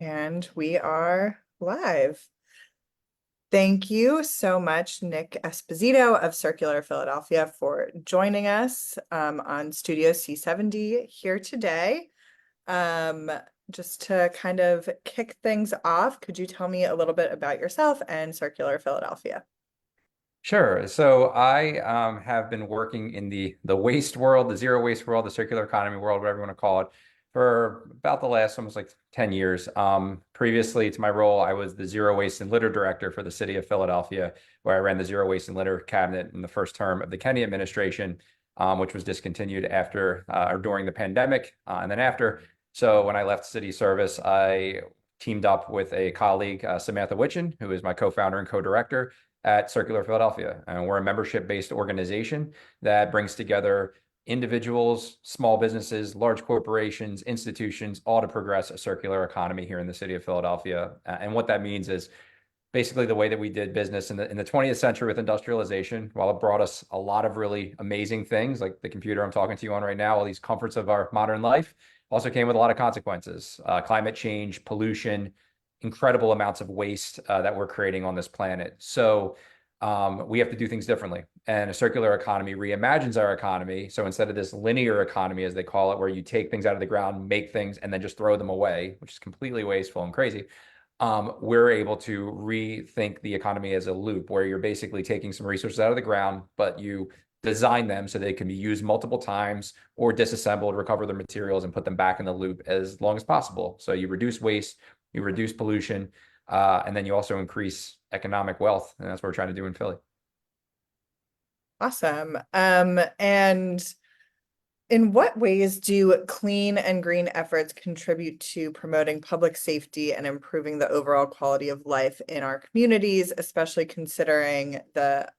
And we are live. Thank you so much, Nick Esposito of Circular Philadelphia, for joining us on Studio C70 here today. Um, just to kind of kick things off, could you tell me a little bit about yourself and Circular Philadelphia? Sure. So I have been working in the waste world, the zero waste world, the circular economy world, whatever you want to call it, for about the last almost like 10 years. Previously to my role, I was the zero waste and litter director for the city of Philadelphia, where I ran the zero waste and litter cabinet in the first term of the Kenney administration, which was discontinued after or during the pandemic and then after. So when I left city service, I teamed up with a colleague, Samantha Witchen, who is my co-founder and co-director at Circular Philadelphia. And we're a membership-based organization that brings together individuals, small businesses, large corporations, institutions, all to progress a circular economy here in the city of Philadelphia. And what that means is basically the way that we did business in the 20th century with industrialization. While it brought us a lot of really amazing things, like the computer I'm talking to you on right now, all these comforts of our modern life, also came with a lot of consequences: climate change, pollution, incredible amounts of waste that we're creating on this planet. So we have to do things differently. And a circular economy reimagines our economy. So instead of this linear economy, as they call it, where you take things out of the ground, make things, and then just throw them away, which is completely wasteful and crazy, we're able to rethink the economy as a loop where you're basically taking some resources out of the ground, but you design them so they can be used multiple times or disassembled, recover the materials, and put them back in the loop as long as possible. So you reduce waste, you reduce pollution, and then you also increase economic wealth. And that's what we're trying to do in Philly. Awesome. And in what ways do clean and green efforts contribute to promoting public safety and improving the overall quality of life in our communities, especially considering the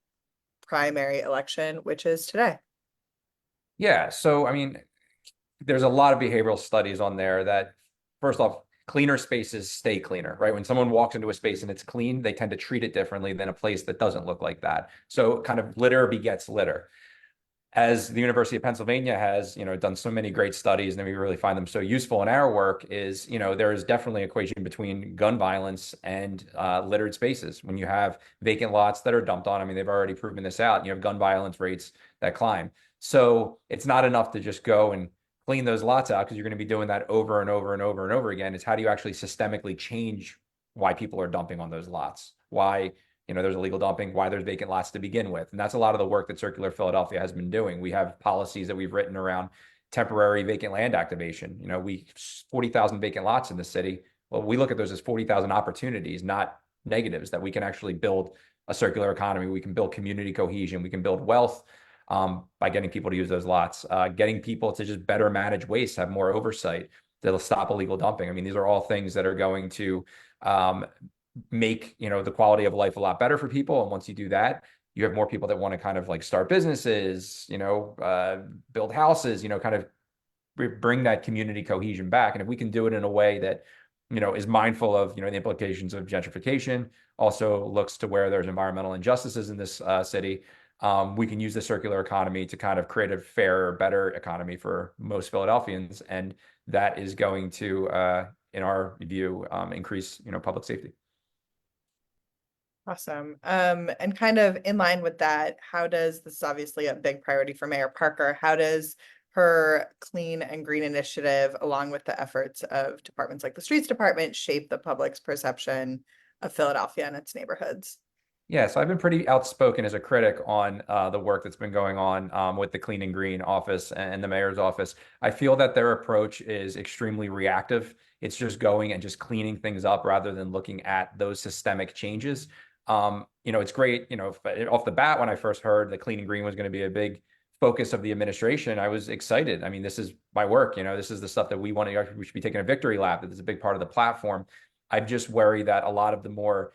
primary election, which is today? Yeah. So, I mean, there's a lot of behavioral studies on there that, first off, cleaner spaces stay cleaner, right? When someone walks into a space and it's clean, they tend to treat it differently than a place that doesn't look like that. So kind of litter begets litter. As the University of Pennsylvania has, done so many great studies, and we really find them so useful in our work, is, there is definitely an equation between gun violence and littered spaces. When you have vacant lots that are dumped on, I mean, they've already proven this out, you have gun violence rates that climb. So it's not enough to just go and clean those lots out, because you're going to be doing that over and over and over and over again. It's how do you actually systemically change why people are dumping on those lots? Why there's illegal dumping, why there's vacant lots to begin with. And that's a lot of the work that Circular Philadelphia has been doing. We have policies that we've written around temporary vacant land activation. 40,000 vacant lots in the city. Well, we look at those as 40,000 opportunities, not negatives, that we can actually build a circular economy. We can build community cohesion. We can build wealth by getting people to use those lots, getting people to just better manage waste, have more oversight, that'll stop illegal dumping. I mean, these are all things that are going to make the quality of life a lot better for people. And once you do that, you have more people that want to kind of like start businesses, build houses, kind of bring that community cohesion back. And if we can do it in a way that is mindful of the implications of gentrification, also looks to where there's environmental injustices in this city, we can use the circular economy to kind of create a fairer, better economy for most Philadelphians, and that is going to in our view increase public safety. Awesome. And kind of in line with that, how does this is obviously a big priority for Mayor Parker? How does her clean and green initiative, along with the efforts of departments like the streets department, shape the public's perception of Philadelphia and its neighborhoods? Yeah, so I've been pretty outspoken as a critic on the work that's been going on with the Clean and Green office and the mayor's office. I feel that their approach is extremely reactive. It's just going and just cleaning things up rather than looking at those systemic changes. It's great, off the bat, when I first heard that Clean and Green was going to be a big focus of the administration, I was excited. I mean, this is my work, this is the stuff that we should be taking a victory lap, that this is a big part of the platform. I just worry that a lot of the more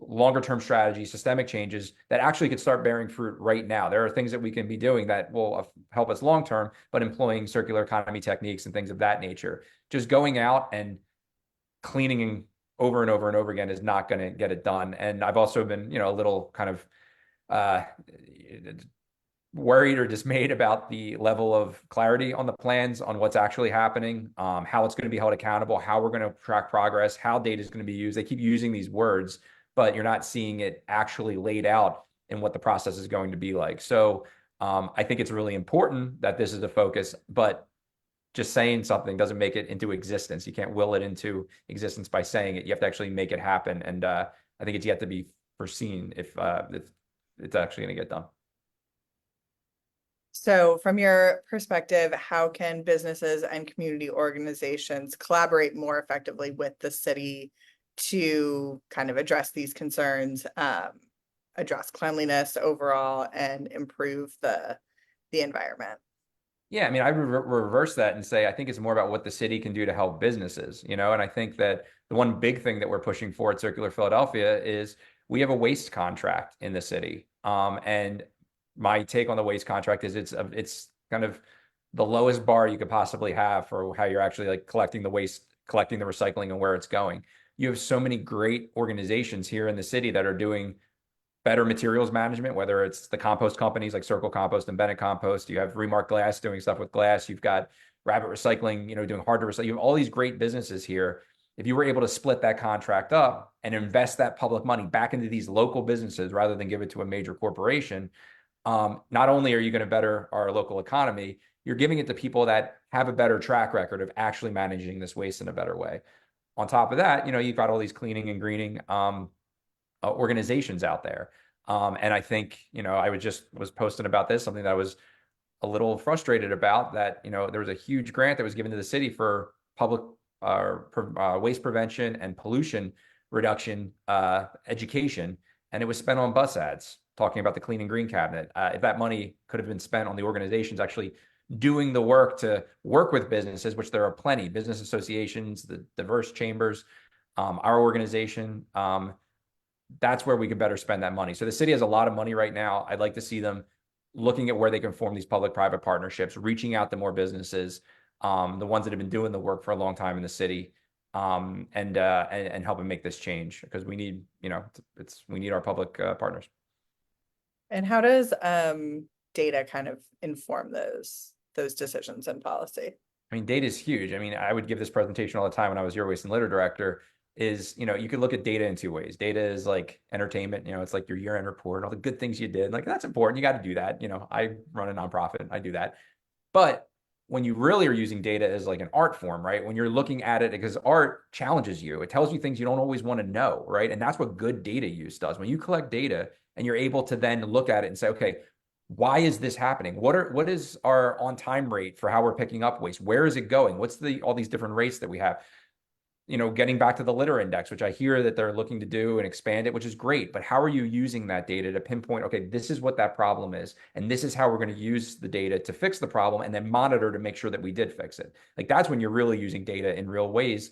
longer term strategies, systemic changes that actually could start bearing fruit right now. There are things that we can be doing that will help us long term, but employing circular economy techniques and things of that nature. Just going out and cleaning over and over and over again is not going to get it done. And I've also been, a little kind of worried or dismayed about the level of clarity on the plans, on what's actually happening, how it's going to be held accountable, how we're going to track progress, how data is going to be used. They keep using these words, but you're not seeing it actually laid out in what the process is going to be like. So I think it's really important that this is a focus, but just saying something doesn't make it into existence. You can't will it into existence by saying it. You have to actually make it happen. And I think it's yet to be foreseen if it's actually going to get done. So from your perspective, how can businesses and community organizations collaborate more effectively with the city to kind of address these concerns, address cleanliness overall, and improve the environment? Yeah, I mean, I reverse that and say I think it's more about what the city can do to help businesses, you know, and I think that the one big thing that we're pushing for at Circular Philadelphia is we have a waste contract in the city. And my take on the waste contract is it's kind of the lowest bar you could possibly have for how you're actually like collecting the waste, collecting the recycling and where it's going. You have so many great organizations here in the city that are doing better materials management, whether it's the compost companies like Circle Compost and Bennett Compost. You have Remark Glass doing stuff with glass. You've got Rabbit Recycling, you know, doing hard to recycle. You have all these great businesses here. If you were able to split that contract up and invest that public money back into these local businesses rather than give it to a major corporation, not only are you going to better our local economy, you're giving it to people that have a better track record of actually managing this waste in a better way. On top of that, you know, you've got all these cleaning and greening organizations out there. And I think, you know, I was posting about this, something that I was a little frustrated about, that, you know, there was a huge grant that was given to the city for public waste prevention and pollution reduction education. And it was spent on bus ads talking about the clean and green cabinet. If that money could have been spent on the organizations actually doing the work to work with businesses, which there are plenty, business associations, the diverse chambers, our organization, that's where we could better spend that money. So the city has a lot of money right now. I'd like to see them looking at where they can form these public-private partnerships, reaching out to more businesses, the ones that have been doing the work for a long time in the city, and helping make this change, because we need, you know, we need our public partners. And how does data kind of inform those decisions and policy? I mean, data is huge. I mean, I would give this presentation all the time when I was your waste and litter director. Is, you know, you could look at data in two ways. Data is like entertainment, you know, it's like your year-end report, all the good things you did. Like, that's important. You got to do that. You know, I run a nonprofit, I do that. But when you really are using data as like an art form, right? When you're looking at it, because art challenges you, it tells you things you don't always want to know, right? And that's what good data use does. When you collect data and you're able to then look at it and say, okay, why is this happening? What is our on time rate for how we're picking up waste? Where is it going? What's all these different rates that we have? You know, getting back to the litter index, which I hear that they're looking to do and expand it, which is great. But how are you using that data to pinpoint, okay, this is what that problem is, and this is how we're going to use the data to fix the problem, and then monitor to make sure that we did fix it? Like, that's when you're really using data in real ways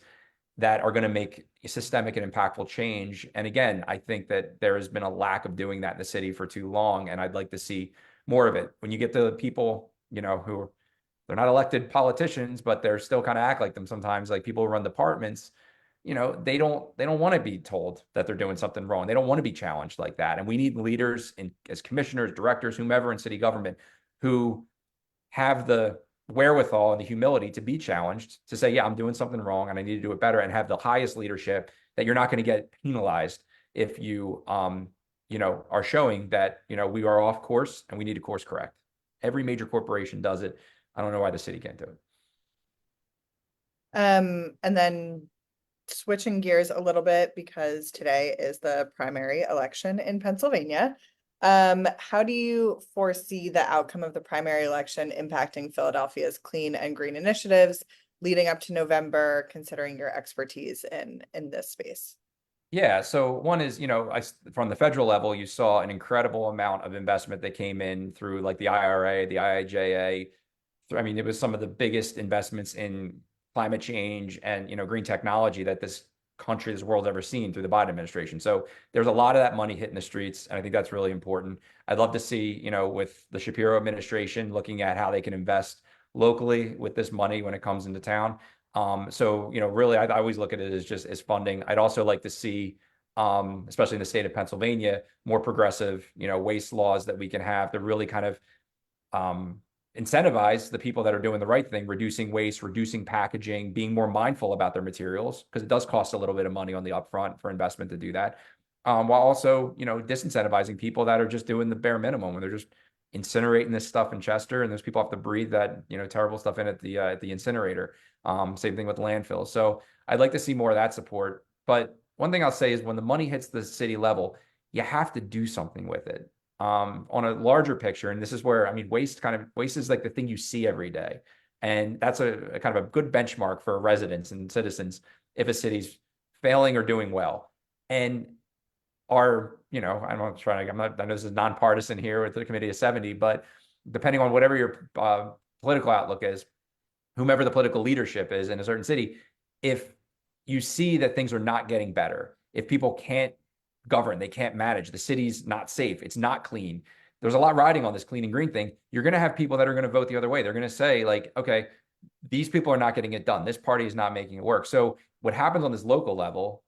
that are going to make systemic and impactful change. And again, I think that there has been a lack of doing that in the city for too long, and I'd like to see more of it. When you get the people, you know, who they're not elected politicians, but they're still kind of act like them sometimes, like people who run departments, you know, they don't want to be told that they're doing something wrong. They don't want to be challenged like that. And we need leaders as commissioners, directors, whomever in city government, who have the wherewithal and the humility to be challenged, to say, yeah, I'm doing something wrong and I need to do it better, and have the highest leadership, that you're not going to get penalized if you, you know, are showing that, you know, we are off course and we need to course correct. Every major corporation does it. I don't know why the city can't do it. And then switching gears a little bit, because today is the primary election in Pennsylvania. How do you foresee the outcome of the primary election impacting Philadelphia's clean and green initiatives leading up to November, considering your expertise in this space? Yeah, so one is, you know, from the federal level, you saw an incredible amount of investment that came in through like the IRA, the IIJA. I mean, it was some of the biggest investments in climate change and, you know, green technology that this country, this world's ever seen through the Biden administration. So there's a lot of that money hitting the streets, and I think that's really important. I'd love to see, you know, with the Shapiro administration looking at how they can invest locally with this money when it comes into town. So, you know, really, I always look at it as just as funding. I'd also like to see, especially in the state of Pennsylvania, more progressive, you know, waste laws that we can have to really kind of incentivize the people that are doing the right thing, reducing waste, reducing packaging, being more mindful about their materials, because it does cost a little bit of money on the upfront for investment to do that, while also, disincentivizing people that are just doing the bare minimum, when they're just incinerating this stuff in Chester, and there's people have to breathe that, terrible stuff in at the incinerator. Same thing with landfills. So I'd like to see more of that support. But one thing I'll say is when the money hits the city level, you have to do something with it. On a larger picture, and this is where, I mean, waste is like the thing you see every day. And that's a kind of a good benchmark for residents and citizens if a city's failing or doing well. And I'm not trying to, I know this is nonpartisan here with the committee of 70, but depending on whatever your political outlook is, whomever the political leadership is in a certain city, if you see that things are not getting better, if people can't govern, they can't manage, the city's not safe, it's not clean, there's a lot riding on this clean and green thing, you're going to have people that are going to vote the other way. They're going to say, like, okay, these people are not getting it done, this party is not making it work. So what happens on this local level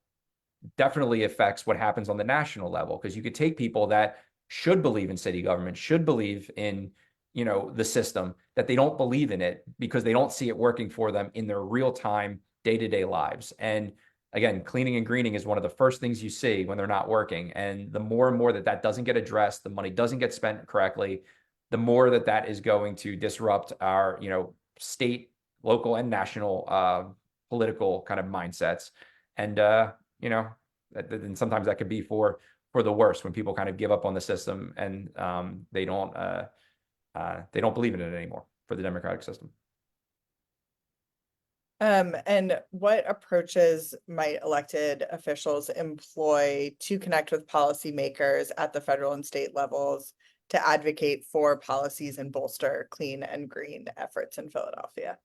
definitely affects what happens on the national level, because you could take people that should believe in city government, should believe in, the system, that they don't believe in it because they don't see it working for them in their real time, day-to-day lives. And again, cleaning and greening is one of the first things you see when they're not working. And the more and more that doesn't get addressed, the money doesn't get spent correctly, the more that is going to disrupt our, state, local, and national political kind of mindsets. And and sometimes that could be for the worst, when people kind of give up on the system and they don't believe in it anymore for the democratic system. And what approaches might elected officials employ to connect with policymakers at the federal and state levels to advocate for policies and bolster clean and green efforts in Philadelphia?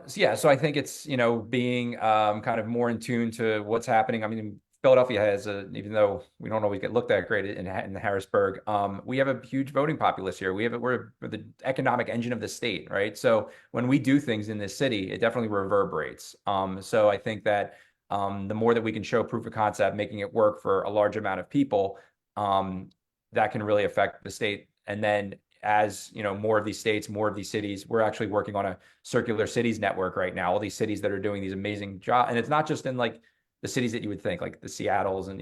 So I think it's, being kind of more in tune to what's happening. I mean, Philadelphia has even though we don't always get looked at great in Harrisburg, we have a huge voting populace here. We're the economic engine of the state, right? So when we do things in this city, it definitely reverberates. So I think that the more that we can show proof of concept, making it work for a large amount of people, that can really affect the state. And then as more of these states, more of these cities, we're actually working on a circular cities network right now. All these cities that are doing these amazing jobs, and it's not just in like the cities that you would think, like the Seattles, and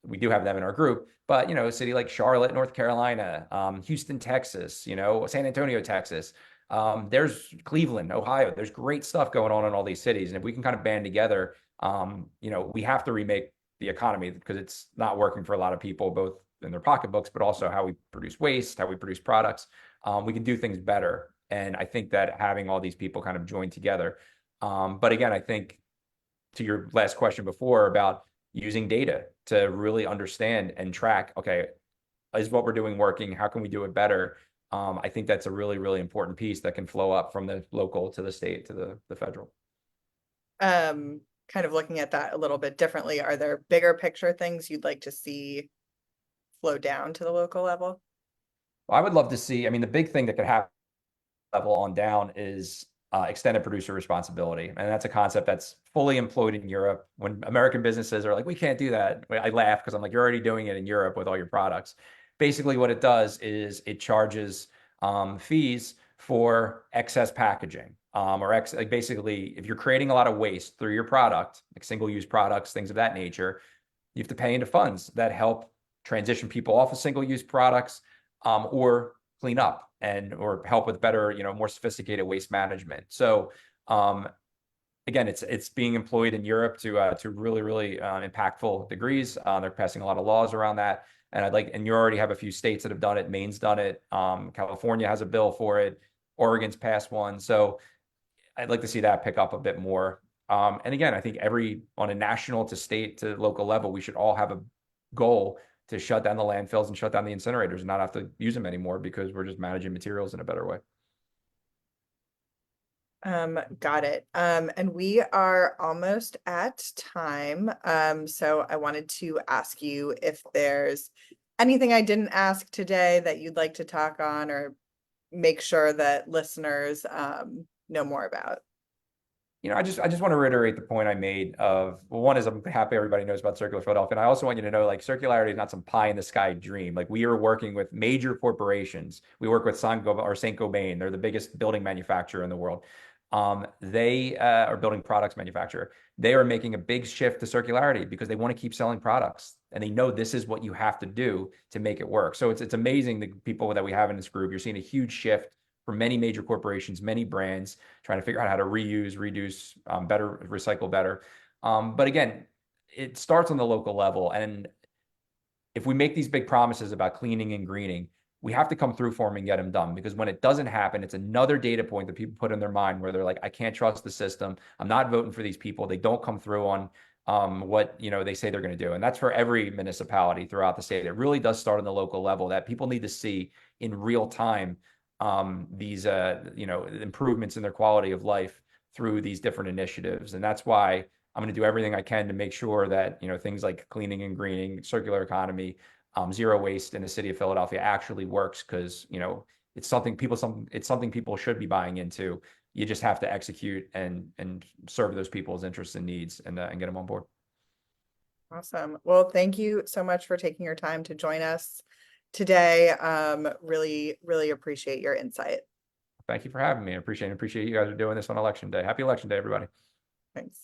we do have them in our group, but a city like Charlotte, North Carolina, Houston, Texas, San Antonio, Texas. There's Cleveland, Ohio. There's great stuff going on in all these cities, and if we can kind of band together, we have to remake the economy, because it's not working for a lot of people, both in their pocketbooks, but also how we produce waste, how we produce products. We can do things better. And I think that having all these people kind of join together. But again, I think to your last question before about using data to really understand and track, okay, is what we're doing working? How can we do it better? I think that's a really, really important piece that can flow up from the local to the state to the federal. Kind of looking at that a little bit differently, are there bigger picture things you'd like to see flow down to the local level? I would love to see, I mean, the big thing that could happen level on down is extended producer responsibility. And that's a concept that's fully employed in Europe. When American businesses are like, we can't do that, I laugh, because I'm like, you're already doing it in Europe with all your products. Basically, what it does is it charges fees for excess packaging. Like basically, if you're creating a lot of waste through your product, like single-use products, things of that nature, you have to pay into funds that help transition people off of single-use products, or clean up or help with better, more sophisticated waste management. So again, it's being employed in Europe to really, really impactful degrees. They're passing a lot of laws around that. And you already have a few states that have done it. Maine's done it. California has a bill for it. Oregon's passed one. So I'd like to see that pick up a bit more. And again, I think on a national to state to local level, we should all have a goal to shut down the landfills and shut down the incinerators and not have to use them anymore, because we're just managing materials in a better way. Got it. And we are almost at time. So I wanted to ask you if there's anything I didn't ask today that you'd like to talk on or make sure that listeners know more about. I just want to reiterate the point I made of, well, one is I'm happy everybody knows about Circular Philadelphia. And I also want you to know, like, circularity is not some pie in the sky dream. Like, we are working with major corporations. We work with Saint-Gobain. They're the biggest building manufacturer in the world. They are building products manufacturer. They are making a big shift to circularity because they want to keep selling products, and they know this is what you have to do to make it work. So it's amazing the people that we have in this group. You're seeing a huge shift for many major corporations, many brands trying to figure out how to reuse, reduce, better, recycle better. But again, it starts on the local level, and if we make these big promises about cleaning and greening, we have to come through for them and get them done, because when it doesn't happen, it's another data point that people put in their mind where they're like, I can't trust the system. I'm not voting for these people. They don't come through on what they say they're going to do. And that's for every municipality throughout the state. It really does start on the local level, that people need to see in real time these improvements in their quality of life through these different initiatives. And that's why I'm going to do everything I can to make sure that things like cleaning and greening, circular economy, zero waste in the city of Philadelphia actually works, because it's something people should be buying into. You just have to execute and serve those people's interests and needs, and get them on board. Awesome. Well, thank you so much for taking your time to join us today. Really, really appreciate your insight. Thank you for having me. I appreciate you guys are doing this on election day. Happy election day, everybody. Thanks.